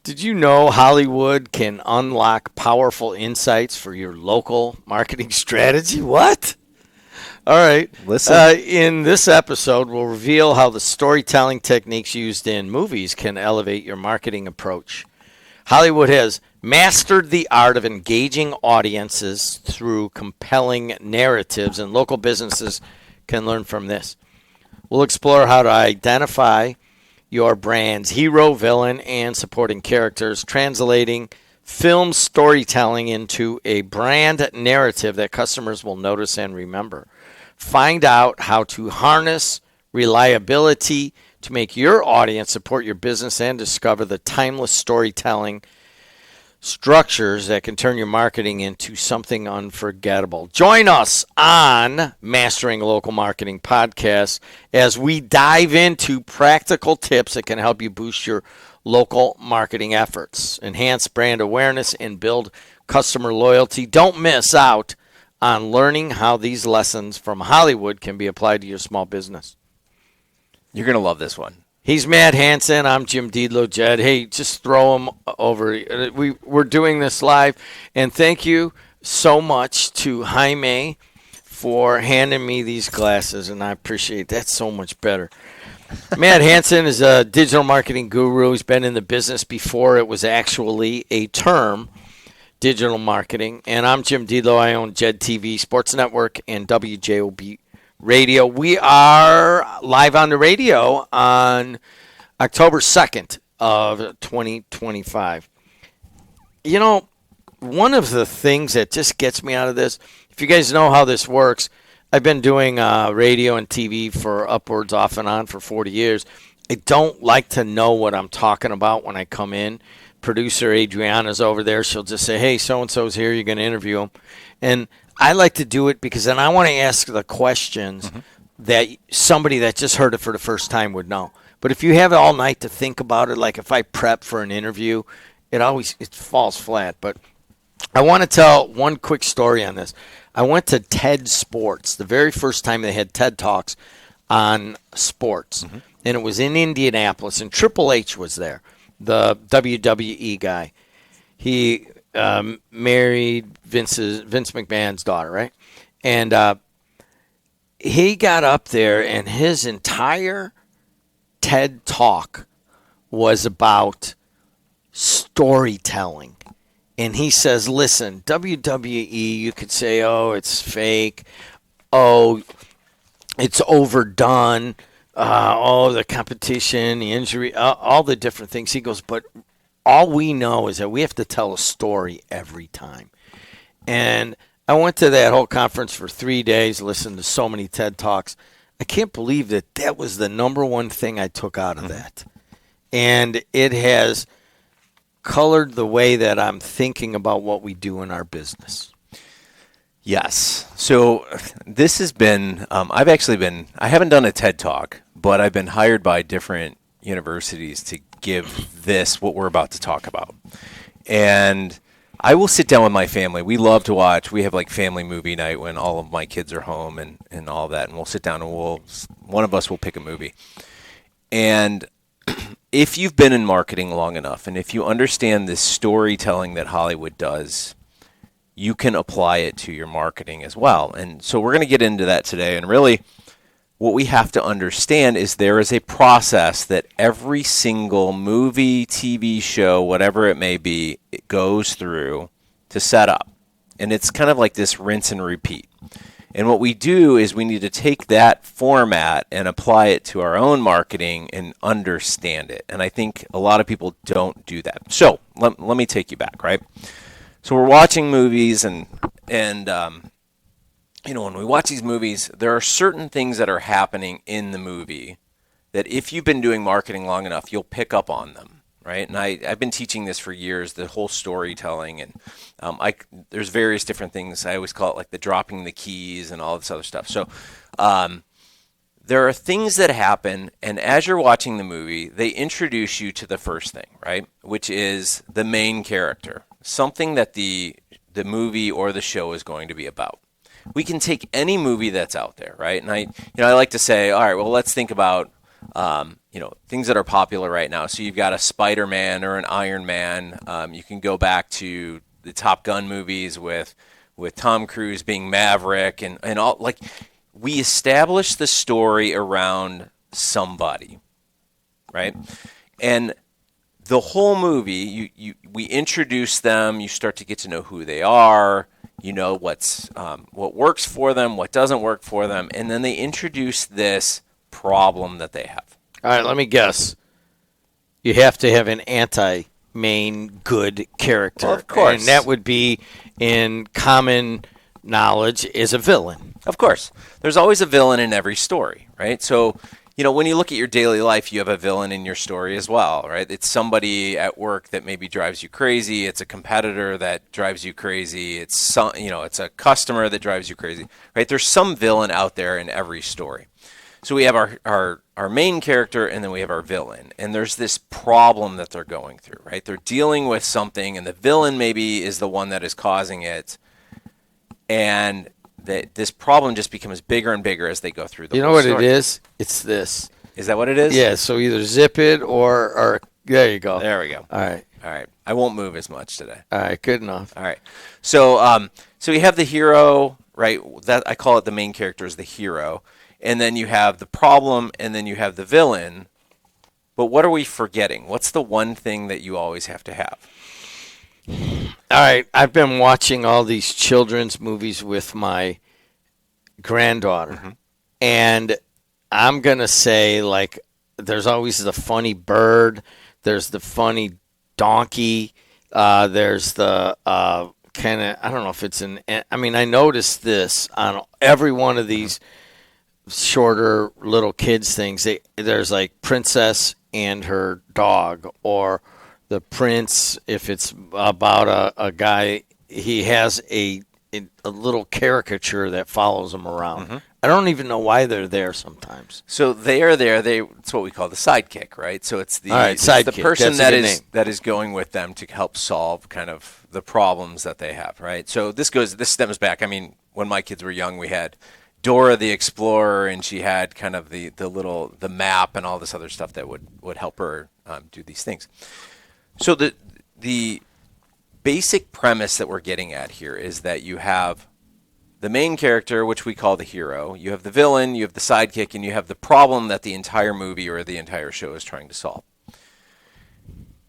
Did you know Hollywood can unlock powerful insights for your local marketing strategy? What? All right. Listen. In this episode, we'll reveal how the storytelling techniques used in movies can elevate your marketing approach. Hollywood has mastered the art of engaging audiences through compelling narratives, and local businesses can learn from this. We'll explore how to identify your brand's hero, villain, and supporting characters, translating film storytelling into a brand narrative that customers will notice and remember. Find out how to harness reliability to make your audience support your business and discover the timeless storytelling structures that can turn your marketing into something unforgettable. Join us on Mastering Local Marketing Podcast as we dive into practical tips that can help you boost your local marketing efforts, enhance brand awareness, and build customer loyalty. Don't miss out on learning how these lessons from Hollywood can be applied to your small business. You're going to love this one. He's Matt Hansen. I'm Jim Diedlow. Jed, hey, just throw him over. We're doing this live, and thank you so much to Jaime for handing me these glasses, and I appreciate that so much better. Matt Hansen is a digital marketing guru. He's been in the business before it was actually a term, digital marketing. And I'm Jim Diedlow. I own Jed TV, Sports Network, and WJOB Radio. We are live on the radio on October 2nd of 2025. You know, one of the things that just gets me out of this, if you guys know how this works, I've been doing radio and TV for upwards off and on for 40 years. I don't like to know what I'm talking about when I come in. Producer Adriana's over there. She'll just say, hey, so-and-so's here. You're going to interview him. And I like to do it because then I want to ask the questions that somebody that just heard it for the first time would know. But if you have it all night to think about it, like if I prep for an interview, it falls flat. But I want to tell one quick story on this. I went to TED Sports the very first time they had TED Talks on sports, and it was in Indianapolis, and Triple H was there, the WWE guy. He married Vince McMahon's daughter, right? And he got up there, and his entire TED Talk was about storytelling. And he says, listen, WWE, you could say, oh, it's fake. Oh, it's overdone. The competition, the injury, all the different things. He goes, but all we know is that we have to tell a story every time. And I went to that whole conference for 3 days, listened to so many TED Talks. I can't believe that was the number one thing I took out of that. And it has colored the way that I'm thinking about what we do in our business. Yes. So this has been, I haven't done a TED Talk, but I've been hired by different universities to give this, what we're about to talk about. And I will sit down with my family. We love to watch. We have like family movie night when all of my kids are home and all that. And we'll sit down and one of us will pick a movie. And if you've been in marketing long enough, and if you understand this storytelling that Hollywood does, you can apply it to your marketing as well. And so we're going to get into that today. And really, what we have to understand is there is a process that every single movie, TV show, whatever it may be, it goes through to set up. And it's kind of like this rinse and repeat. And what we do is we need to take that format and apply it to our own marketing and understand it. And I think a lot of people don't do that. So let me take you back, right? So we're watching movies and when we watch these movies, there are certain things that are happening in the movie that if you've been doing marketing long enough, you'll pick up on them, right? And I've been teaching this for years, the whole storytelling, and there's various different things. I always call it like the dropping the keys and all this other stuff. So there are things that happen, and as you're watching the movie, they introduce you to the first thing, right? Which is the main character, something that the movie or the show is going to be about. We can take any movie that's out there, right? And I like to say, all right, well, let's think about, things that are popular right now. So you've got a Spider-Man or an Iron Man. You can go back to the Top Gun movies with Tom Cruise being Maverick and all. Like, we establish the story around somebody, right? And the whole movie, we introduce them. You start to get to know who they are. You know what works for them, what doesn't work for them, and then they introduce this problem that they have. All right, let me guess. You have to have an anti-main good character. Well, of course. And that would be, in common knowledge, is a villain. Of course. There's always a villain in every story, right? So, when you look at your daily life, you have a villain in your story as well, right? It's somebody at work that maybe drives you crazy. It's a competitor that drives you crazy. It's it's a customer that drives you crazy, right? There's some villain out there in every story. So we have our main character, and then we have our villain. And there's this problem that they're going through, right? They're dealing with something, and the villain maybe is the one that is causing it. And this problem just becomes bigger and bigger as they go through the You know whole what story. it is? It's this. Is that what it is? Yeah, so either zip it or there you go. There we go. All right. All right. I won't move as much today. All right, good enough. All right. So so you have the hero, right? That I call it the main character is the hero. And then you have the problem, and then you have the villain. But what are we forgetting? What's the one thing that you always have to have? All right, I've been watching all these children's movies with my granddaughter. And I'm going to say, like, there's always the funny bird, there's the funny donkey, there's the kind of, I don't know if it's I noticed this on every one of these shorter little kids things. There's like princess and her dog, or the prince, if it's about a guy, he has a little caricature that follows him around. I don't even know why they're there sometimes. So they are there. It's what we call the sidekick, right? So it's the sidekick. person That's that is going with them to help solve kind of the problems that they have, right? So this stems back. I mean, when my kids were young, we had Dora the Explorer, and she had kind of the map and all this other stuff that would help her do these things. So the basic premise that we're getting at here is that you have the main character, which we call the hero, you have the villain, you have the sidekick, and you have the problem that the entire movie or the entire show is trying to solve.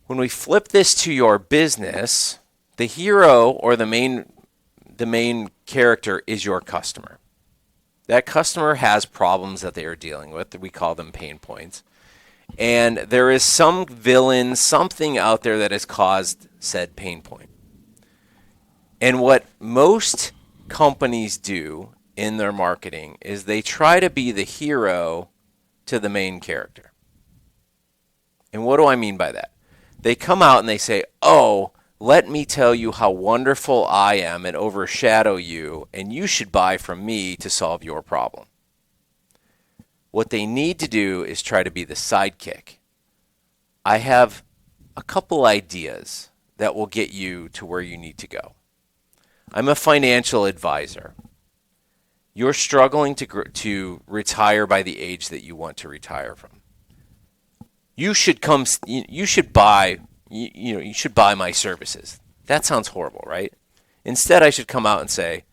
When we flip this to your business, the hero or the main character is your customer. That customer has problems that they are dealing with. We call them pain points. And there is some villain, something out there that has caused said pain point. And what most companies do in their marketing is they try to be the hero to the main character. And what do I mean by that? They come out and they say, oh, let me tell you how wonderful I am and overshadow you, and you should buy from me to solve your problem. What they need to do is try to be the sidekick. I have a couple ideas that will get you to where you need to go. I'm a financial advisor. You're struggling to retire by the age that you want to retire from. You should buy my services. That sounds horrible, right? Instead, I should come out and say,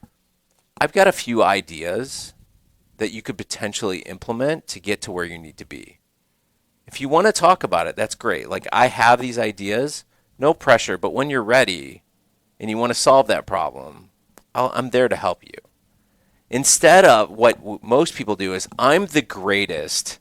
I've got a few ideas that you could potentially implement to get to where you need to be. If you want to talk about it, that's great. Like, I have these ideas, no pressure, but when you're ready and you want to solve that problem, I'm there to help you. Instead of what most people do is, I'm the greatest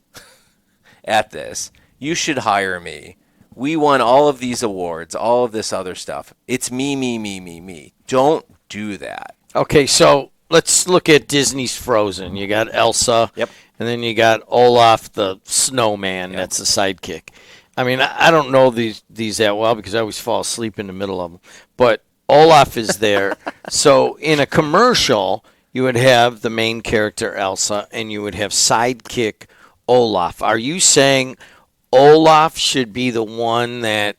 at this. You should hire me. We won all of these awards, all of this other stuff. It's me, me, me, me, me. Don't do that. Okay, so let's look at Disney's Frozen. You got Elsa, Yep. And then you got Olaf the snowman. Yep. That's a sidekick. I mean, I don't know these that well because I always fall asleep in the middle of them. But Olaf is there. So in a commercial, you would have the main character Elsa, and you would have sidekick Olaf. Are you saying Olaf should be the one that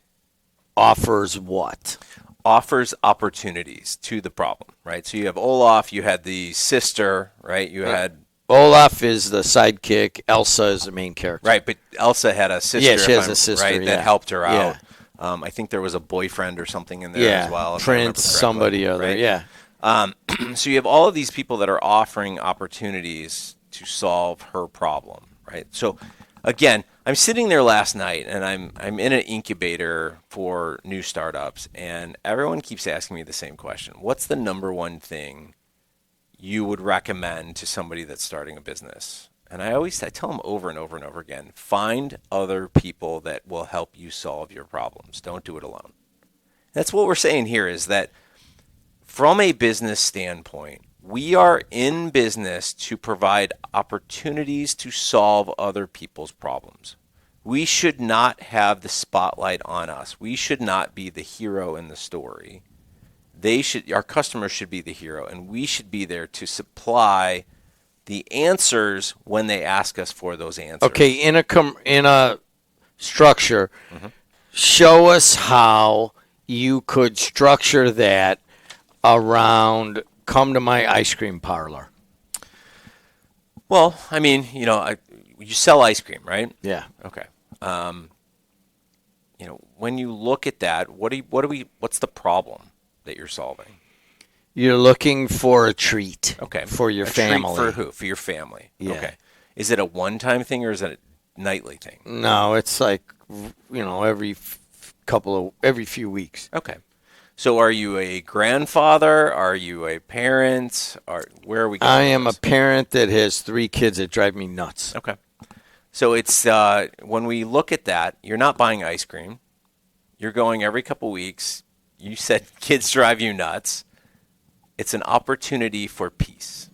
offers what? Offers opportunities to the problem, right? So you have Olaf, you had the sister, right? You had Olaf is the sidekick. Elsa is the main character. Right, but Elsa had a sister. Yeah, she has a sister, right, yeah. that helped her Yeah. out. I think there was a boyfriend or something in there as well. If I remember Prince, correctly, somebody other. right? Yeah. So you have all of these people that are offering opportunities to solve her problem, right? So again, I'm sitting there last night and I'm in an incubator for new startups, and everyone keeps asking me the same question. What's the number one thing you would recommend to somebody that's starting a business? And I tell them over and over and over again, find other people that will help you solve your problems. Don't do it alone. That's what we're saying here, is that from a business standpoint, we are in business to provide opportunities to solve other people's problems. We should not have the spotlight on us. We should not be the hero in the story. Our customers should be the hero, and we should be there to supply the answers when they ask us for those answers. Okay, in a structure, show us how you could structure that around come to my ice cream parlor. Well, I mean, you sell ice cream, right? Yeah. Okay. When you look at that, what's the problem that you're solving? You're looking for a treat. Okay. For your a family. Treat for who? For your family. Yeah. Okay. Is it a one-time thing or is it a nightly thing? No, it's like every few weeks. Okay. So are you a grandfather? Are you a parent? Where are we going? I am a parent that has 3 kids that drive me nuts. Okay. So it's when we look at that, you're not buying ice cream. You're going every couple weeks. You said kids drive you nuts. It's an opportunity for peace,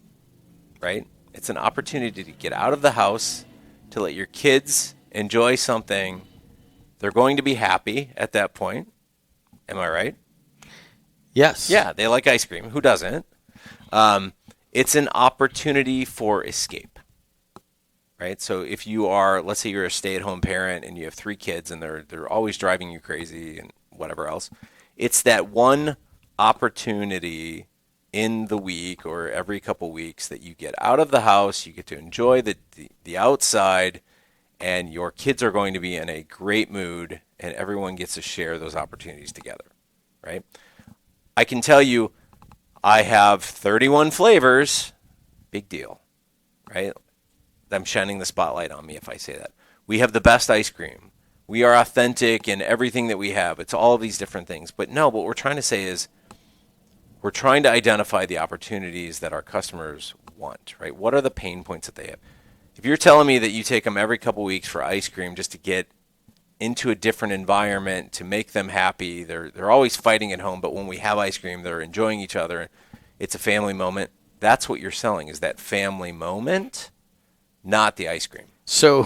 right? It's an opportunity to get out of the house, to let your kids enjoy something. They're going to be happy at that point. Am I right? Yes. Yeah, they like ice cream. Who doesn't? It's an opportunity for escape, right? So if you are, let's say you're a stay-at-home parent and you have 3 kids and they're always driving you crazy and whatever else, it's that one opportunity in the week or every couple weeks that you get out of the house, you get to enjoy the outside, and your kids are going to be in a great mood, and everyone gets to share those opportunities together, right? I can tell you I have 31 flavors, big deal, right? I'm shining the spotlight on me if I say that. We have the best ice cream. We are authentic in everything that we have. It's all of these different things. But no, what we're trying to say is we're trying to identify the opportunities that our customers want, right? What are the pain points that they have? If you're telling me that you take them every couple weeks for ice cream just to get into a different environment, to make them happy, they're always fighting at home, but when we have ice cream, they're enjoying each other. It's a family moment. That's what you're selling, is that family moment, not the ice cream. So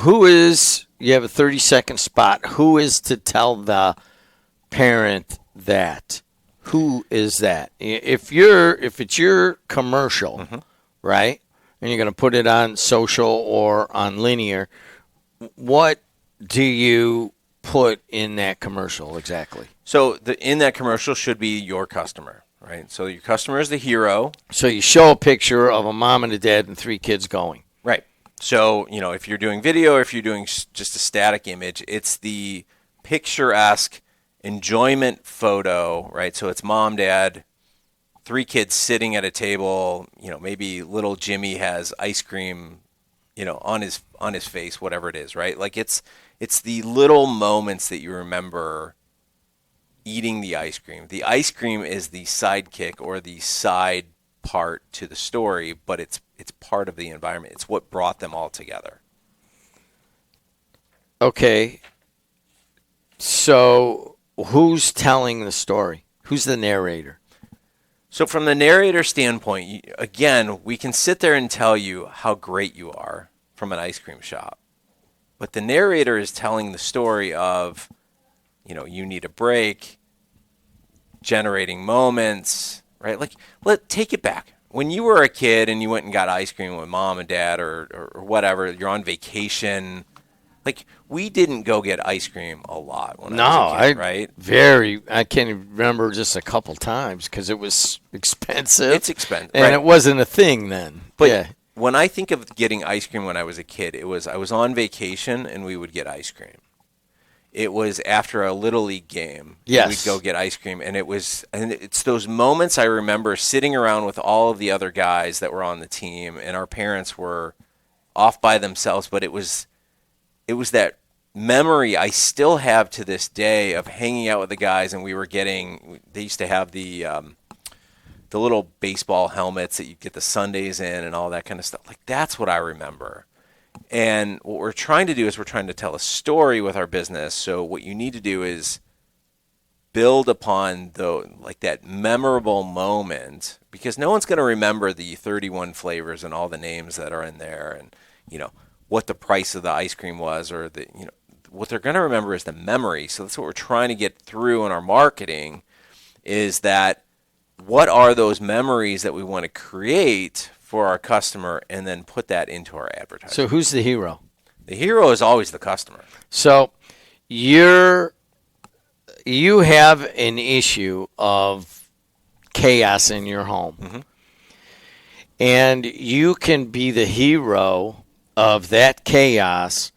you have a 30-second spot. Who is to tell the parent that? Who is that? If it's your commercial, right, and you're going to put it on social or on linear, what do you put in that commercial exactly? So in that commercial should be your customer, right? So your customer is the hero. So you show a picture of a mom and a dad and 3 kids going. Right. So, if you're doing video or if you're doing just a static image, it's the picturesque enjoyment photo, right? So it's mom, dad, 3 kids sitting at a table, maybe little Jimmy has ice cream, on his face, whatever it is, right? Like it's the little moments that you remember eating the ice cream. The ice cream is the sidekick or the side part to the story, but it's part of the environment. It's what brought them all together. Okay. So who's telling the story? Who's the narrator? So from the narrator standpoint, again, we can sit there and tell you how great you are from an ice cream shop. But the narrator is telling the story of, you need a break, generating moments, right? Like, take it back. When you were a kid and you went and got ice cream with mom and dad or whatever, you're on vacation. Like, we didn't go get ice cream a lot when I was a kid, right? I can't even remember, just a couple times because it was expensive. It's expensive. And right? it wasn't a thing then. But yeah. when I think of getting ice cream when I was a kid, I was on vacation and we would get ice cream. It was after a Little League game. Yes. We'd go get ice cream. And it's those moments I remember sitting around with all of the other guys that were on the team, and our parents were off by themselves. But it was that memory I still have to this day of hanging out with the guys, and they used to have the little baseball helmets that you get the Sundays in and all that kind of stuff. Like, that's what I remember. And what we're trying to do is we're trying to tell a story with our business. So what you need to do is build upon that memorable moment, because no one's going to remember the 31 flavors and all the names that are in there, and what the price of the ice cream was, or what they're going to remember is the memory. So that's what we're trying to get through in our marketing, is that what are those memories that we want to create for our customer, and then put that into our advertising. So who's the hero? The hero is always the customer. So you have an issue of chaos in your home. Mm-hmm. And you can be the hero of that chaos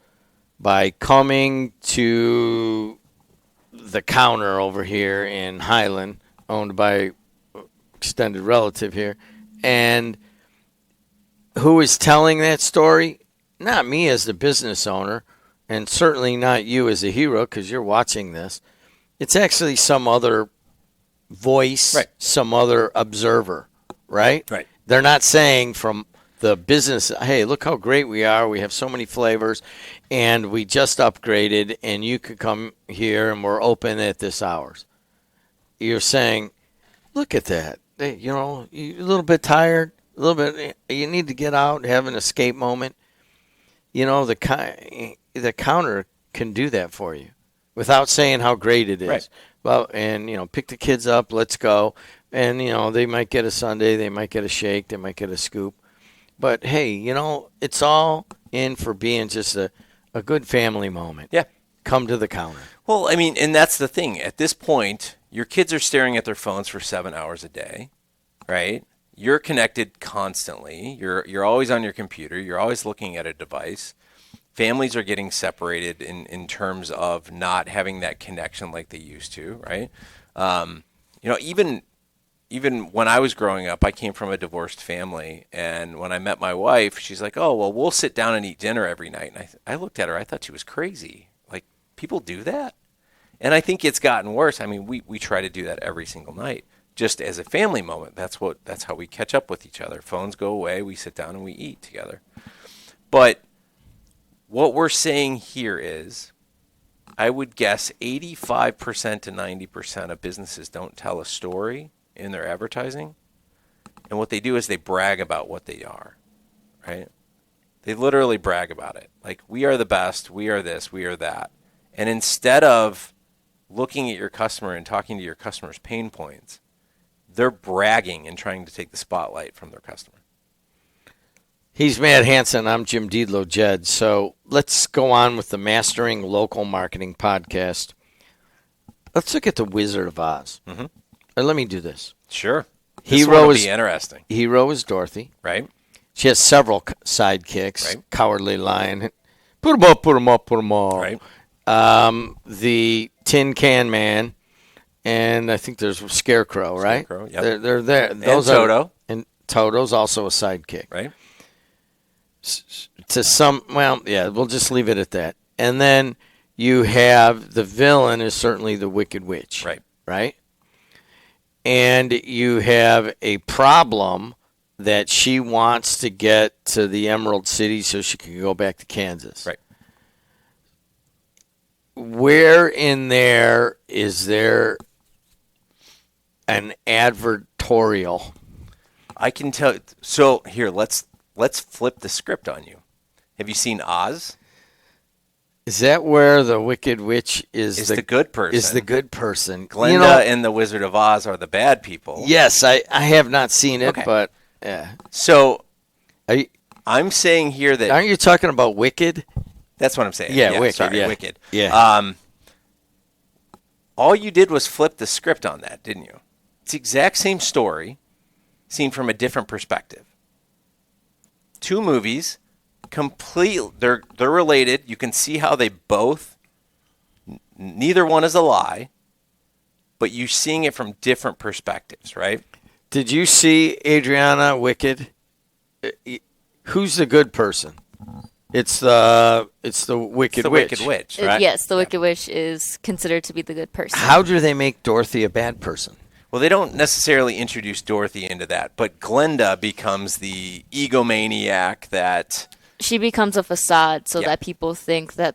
by coming to the counter over here in Highland, owned by extended relative here, and who is telling that story? Not me as the business owner, and certainly not you as a hero, because you're watching this. It's actually some other voice, right, some other observer, right? Right. They're not saying from the business, hey, look how great we are. We have so many flavors, and we just upgraded, and you could come here, and we're open at this hours. You're saying, look at that. Hey, you're a little bit tired. A little bit, you need to get out, have an escape moment. The counter can do that for you without saying how great it is. Right. Well, and pick the kids up, let's go. And they might get a sundae, they might get a shake, they might get a scoop. But hey, it's all in for being just a good family moment. Yeah. Come to the counter. Well, I mean, and that's the thing. At this point, your kids are staring at their phones for 7 hours a day, right? You're connected constantly. You're always on your computer. You're always looking at a device. Families are getting separated in terms of not having that connection like they used to, right? Even when I was growing up, I came from a divorced family, and when I met my wife, she's like, "Oh, well, we'll sit down and eat dinner every night." And I looked at her. I thought she was crazy. Like, people do that? And I think it's gotten worse. I mean, we try to do that every single night. Just as a family moment. That's how we catch up with each other. Phones go away, we sit down and we eat together. But what we're saying here is, I would guess 85% to 90% of businesses don't tell a story in their advertising. And what they do is they brag about what they are, right? They literally brag about it. Like, we are the best, we are this, we are that. And instead of looking at your customer and talking to your customer's pain points, they're bragging and trying to take the spotlight from their customer. He's Matt Hansen. I'm Jim Diedlow, Jed. So let's go on with the Mastering Local Marketing podcast. Let's look at the Wizard of Oz. Mm-hmm. Let me do this. Sure. Hero is interesting. Hero is Dorothy. Right. She has several sidekicks. Right. Cowardly Lion. Put 'em up, put 'em up, put 'em all. Right. The Tin Can Man. And I think there's Scarecrow, right? Scarecrow, yep. They're there. Those and Toto. And Toto's also a sidekick. Right. We'll just leave it at that. And then you have the villain is certainly the Wicked Witch. Right. Right? And you have a problem that she wants to get to the Emerald City so she can go back to Kansas. Right. Where in there is there an advertorial? I can tell. So here, let's flip the script on you. Have you seen Oz? Is that where the Wicked Witch is the good person? Is the good person? Glinda and the Wizard of Oz are the bad people. Yes, I have not seen it, okay. But yeah. So I'm saying here that aren't you talking about Wicked? That's what I'm saying. Yeah, Wicked. Sorry, yeah. Wicked. Yeah. All you did was flip the script on that, didn't you? It's the exact same story, seen from a different perspective. two movies, they're related. You can see how they both, neither one is a lie, but you're seeing it from different perspectives, right? Did you see Adriana Wicked? Who's the good person? It's the Wicked Witch. Wicked Witch, right? Yes, the Wicked Witch is considered to be the good person. How do they make Dorothy a bad person? Well, they don't necessarily introduce Dorothy into that, but Glinda becomes the egomaniac that She becomes a facade so Yeah. that people think that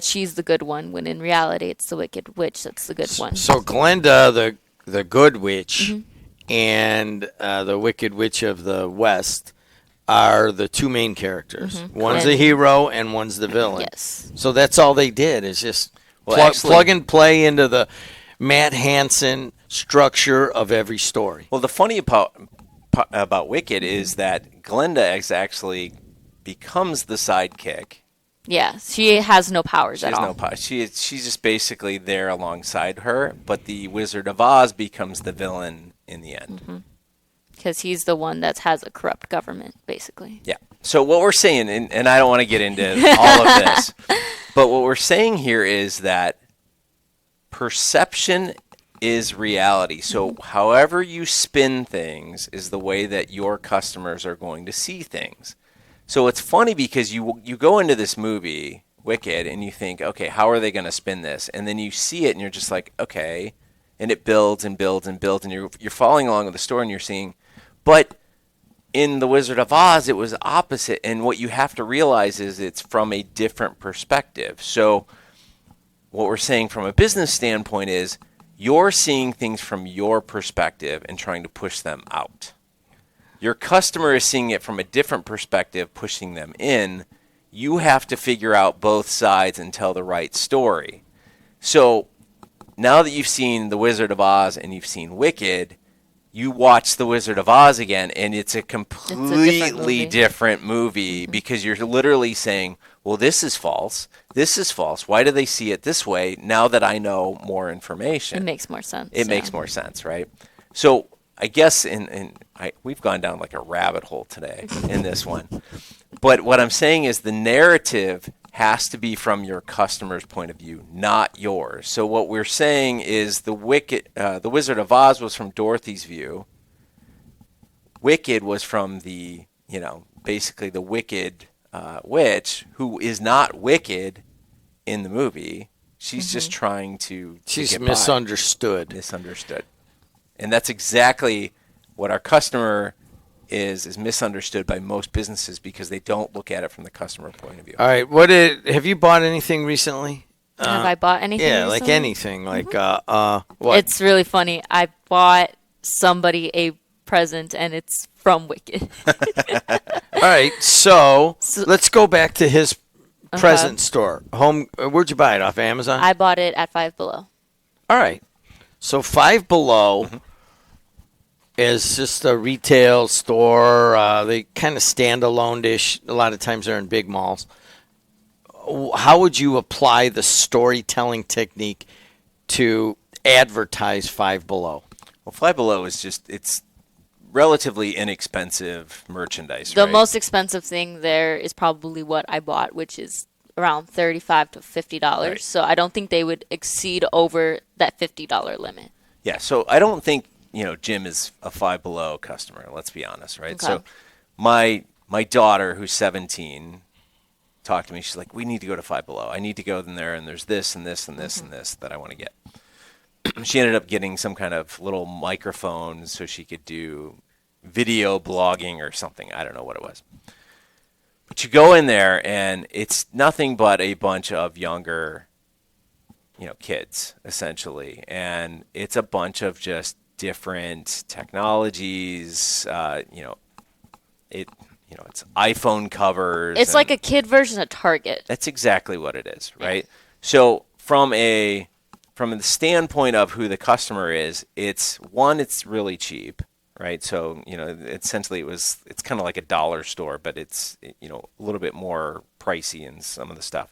she's the good one, when in reality it's the Wicked Witch that's the good one. So Glinda, the good witch, and the Wicked Witch of the West are the two main characters. One's the hero and one's the villain. Yes. So that's all they did is just Actually- plug and play into the Matt Hansen structure of every story. Well, the funny about Wicked is that Glinda actually becomes the sidekick. Yeah, she has no powers She at has all. no power. She's just basically there alongside her, but the Wizard of Oz becomes the villain in the end. Because he's the one that has a corrupt government, basically. Yeah. So what we're saying, and I don't want to get into all of this, but what we're saying here is that perception is reality. So however you spin things is the way that your customers are going to see things. So it's funny because you go into this movie, Wicked, and you think, okay, how are they going to spin this? And then you see it and you're just like, okay, and it builds and builds and builds, and you're following along with the story and you're seeing, but in The Wizard of Oz, it was opposite, and what you have to realize is it's from a different perspective. So what we're saying from a business standpoint is you're seeing things from your perspective and trying to push them out. Your customer is seeing it from a different perspective, pushing them in. You have to figure out both sides and tell the right story. So now that you've seen The Wizard of Oz and you've seen Wicked, you watch The Wizard of Oz again, and it's a completely different movie because you're literally saying, well, this is false. This is false. Why do they see it this way now that I know more information? It makes more sense. It makes more sense, right? So I guess we've gone down like a rabbit hole today in this one. But what I'm saying is the narrative has to be from your customer's point of view, not yours. So what we're saying is the Wizard of Oz was from Dorothy's view. Wicked was from the, basically the Wicked witch, who is not wicked in the movie. She's just trying to She's get misunderstood. Misunderstood. And that's exactly what our customer is misunderstood by most businesses because they don't look at it from the customer point of view. All right, have you bought anything recently? Have I bought anything Yeah, recently? like anything. Like what? It's really funny. I bought somebody a present, and it's from Wicked. All right, so let's go back to his present store. Where'd you buy it? Off Amazon? I bought it at Five Below. All right. So Five Below is just a retail store. They kind of standalone-ish. A lot of times they're in big malls. How would you apply the storytelling technique to advertise Five Below? Well, Five Below is it's relatively inexpensive merchandise, The right? most expensive thing there is probably what I bought, which is around $35 to $50. Right. So I don't think they would exceed over that $50 limit. Yeah, so I don't think, Jim is a Five Below customer, let's be honest, right? Okay. So my daughter, who's 17, talked to me. She's like, we need to go to Five Below. I need to go in there, and there's this and this and this and this that I want to get. She ended up getting some kind of little microphone so she could do video blogging or something. I don't know what it was. But you go in there, and it's nothing but a bunch of younger, kids, essentially. And it's a bunch of just different technologies, it's iPhone covers. It's like a kid version of Target. That's exactly what it is, right? So from the standpoint of who the customer is, it's really cheap, right? So, essentially it's kind of like a dollar store, but it's, a little bit more pricey in some of the stuff.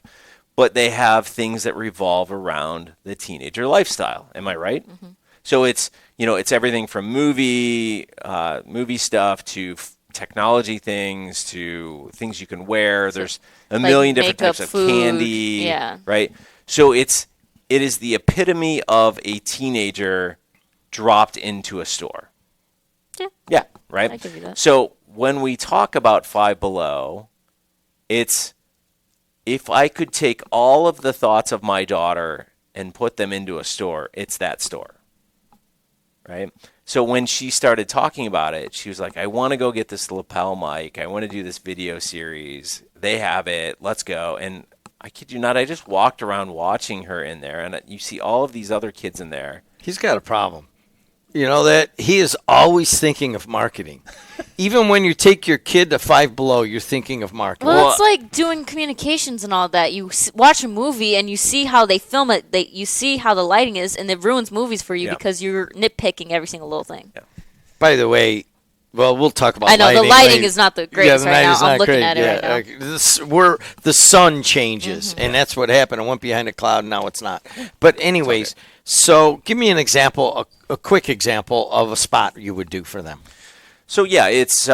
But they have things that revolve around the teenager lifestyle. Am I right? Mm-hmm. So it's, it's everything from movie stuff to technology things to things you can wear. There's a like million different makeup, types of food, candy, yeah. right? So it is the epitome of a teenager dropped into a store. Yeah. Yeah, right? I give you that. So when we talk about Five Below, it's if I could take all of the thoughts of my daughter and put them into a store, it's that store, right? So when she started talking about it, she was like, I want to go get this lapel mic. I want to do this video series. They have it. Let's go. And I kid you not, I just walked around watching her in there, and you see all of these other kids in there. He's got a problem. You know that he is always thinking of marketing. Even when you take your kid to Five Below, you're thinking of marketing. Well, it's like doing communications and all that. You watch a movie and you see how they film it. You see how the lighting is, and it ruins movies for you because you're nitpicking every single little thing. Yeah. By the way, well, we'll talk about I know lighting the lighting later. is not the greatest the right night now. is I'm not looking great. at it Yeah, right now. the sun changes, and that's what happened. It went behind a cloud, and now it's not. But anyways, so give me an example, a quick example of a spot you would do for them. So yeah, it's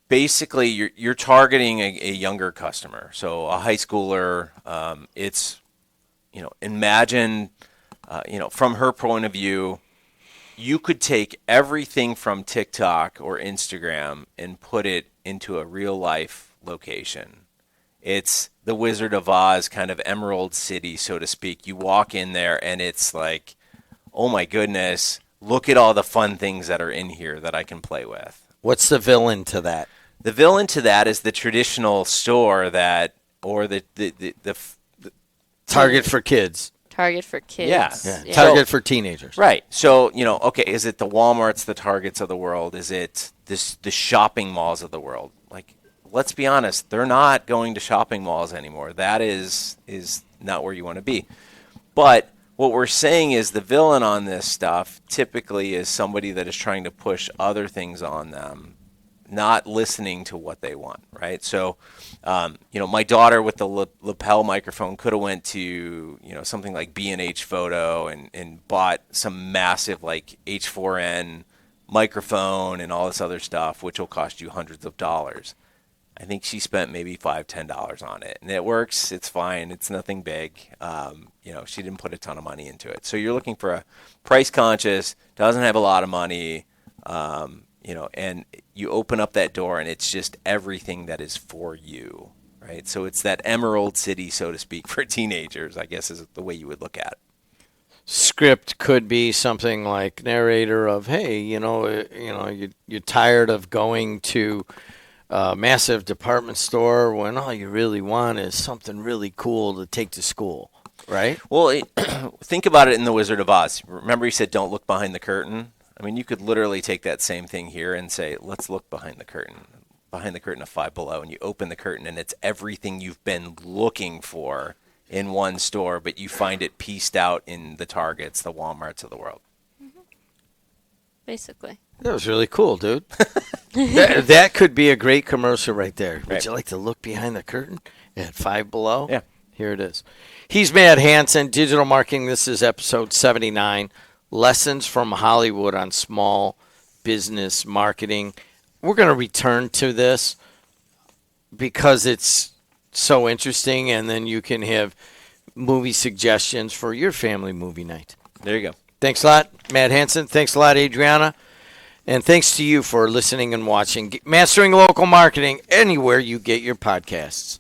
basically you're targeting a younger customer, so a high schooler. It's imagine from her point of view, you could take everything from TikTok or Instagram and put it into a real life location. It's the Wizard of Oz kind of Emerald City, so to speak. You walk in there and it's like, oh my goodness, look at all the fun things that are in here that I can play with. What's the villain to that? The villain to that is the traditional store or the Target for kids. Target for kids. Yeah. Target for teenagers. Right. So, okay, is it the Walmarts, the Targets of the world? Is it the shopping malls of the world? Like, let's be honest, they're not going to shopping malls anymore. That is not where you want to be. But what we're saying is the villain on this stuff typically is somebody that is trying to push other things on them, not listening to what they want, right? So, my daughter with the lapel microphone could have went to, something like B&H Photo and bought some massive like H4n microphone and all this other stuff, which will cost you hundreds of dollars. I think she spent maybe $5-10 on it, and it works. It's fine. It's nothing big. She didn't put a ton of money into it. So you're looking for a price conscious, doesn't have a lot of money, and you open up that door and it's just everything that is for you, right? So it's that Emerald City, so to speak, for teenagers, I guess is the way you would look at it. Script could be something like narrator of, hey, you're tired of going to a massive department store when all you really want is something really cool to take to school, right? Well, think about it in The Wizard of Oz. Remember he said, don't look behind the curtain? I mean, you could literally take that same thing here and say, let's look behind the curtain of Five Below, and you open the curtain and it's everything you've been looking for in one store, but you find it pieced out in the Targets, the Walmarts of the world. Basically. That was really cool, dude. that could be a great commercial right there. Would Right. you like to look behind the curtain at Five Below? Yeah. Here it is. He's Matt Hansen, Digital Marketing. This is episode 79, Lessons from Hollywood on Small Business Marketing. We're going to return to this because it's so interesting, and then you can have movie suggestions for your family movie night. There you go. Thanks a lot, Matt Hansen. Thanks a lot, Adriana. And thanks to you for listening and watching. Mastering Local Marketing anywhere you get your podcasts.